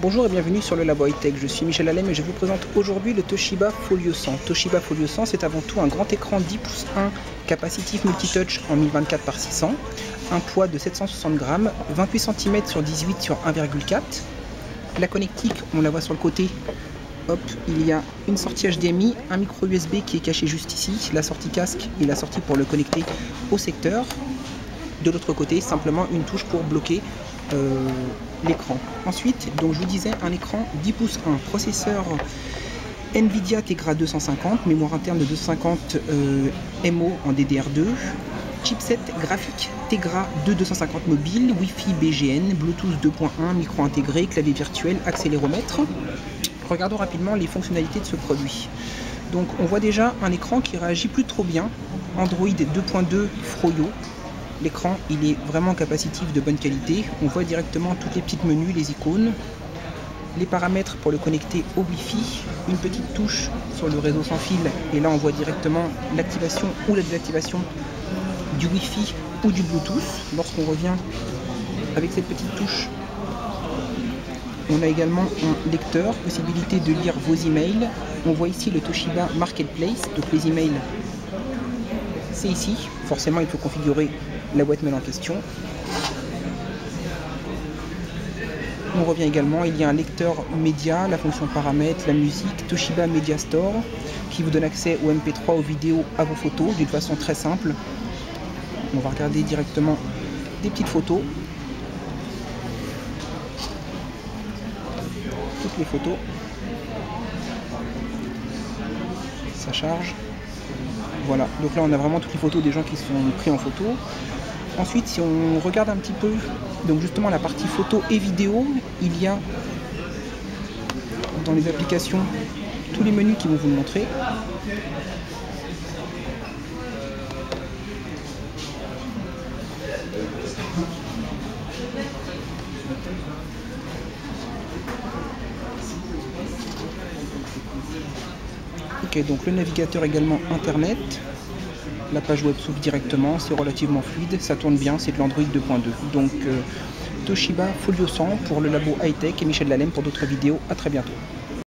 Bonjour et bienvenue sur le Labo Hightech, je suis Michel Allem et je vous présente aujourd'hui le Toshiba Folio 100. Toshiba Folio 100, c'est avant tout un grand écran 10 pouces 1 capacitif multitouch en 1024 par 600, un poids de 760 grammes, 28 cm sur 18 sur 1,4. La connectique, on la voit sur le côté, hop, il y a une sortie HDMI, un micro USB qui est caché juste ici, la sortie casque et la sortie pour le connecter au secteur. De l'autre côté, simplement une touche pour bloquer l'écran. Ensuite, donc je vous disais, un écran 10 pouces 1, processeur Nvidia Tegra 250, mémoire interne de 250 MO en DDR2, chipset graphique Tegra 250 mobile, Wi-Fi BGN, Bluetooth 2.1, micro intégré, clavier virtuel, accéléromètre. Regardons rapidement les fonctionnalités de ce produit. Donc on voit déjà un écran qui réagit plus trop bien, Android 2.2 Froyo. L'écran, il est vraiment capacitif de bonne qualité. On voit directement toutes les petites menus, les icônes, les paramètres pour le connecter au Wi-Fi, une petite touche sur le réseau sans fil, et là on voit directement l'activation ou la désactivation du Wi-Fi ou du Bluetooth. Lorsqu'on revient avec cette petite touche, on a également un lecteur, possibilité de lire vos emails. On voit ici le Toshiba Marketplace, donc les emails, c'est ici. Forcément, il faut configurer la boîte mail en question. On revient également, il y a un lecteur média, la fonction paramètres, la musique, Toshiba Media Store, qui vous donne accès aux MP3, aux vidéos, à vos photos, d'une façon très simple. On va regarder directement des petites photos. Toutes les photos. Ça charge. Voilà, donc là on a vraiment toutes les photos des gens qui sont pris en photo. Ensuite, si on regarde un petit peu, donc justement la partie photo et vidéo, il y a dans les applications tous les menus qui vont vous le montrer. Ok, donc le navigateur également internet. La page web s'ouvre directement, c'est relativement fluide, ça tourne bien, c'est de l'Android 2.2. Donc Toshiba Folio 100 pour le Labo Hightech et Michel Allem pour d'autres vidéos. À très bientôt.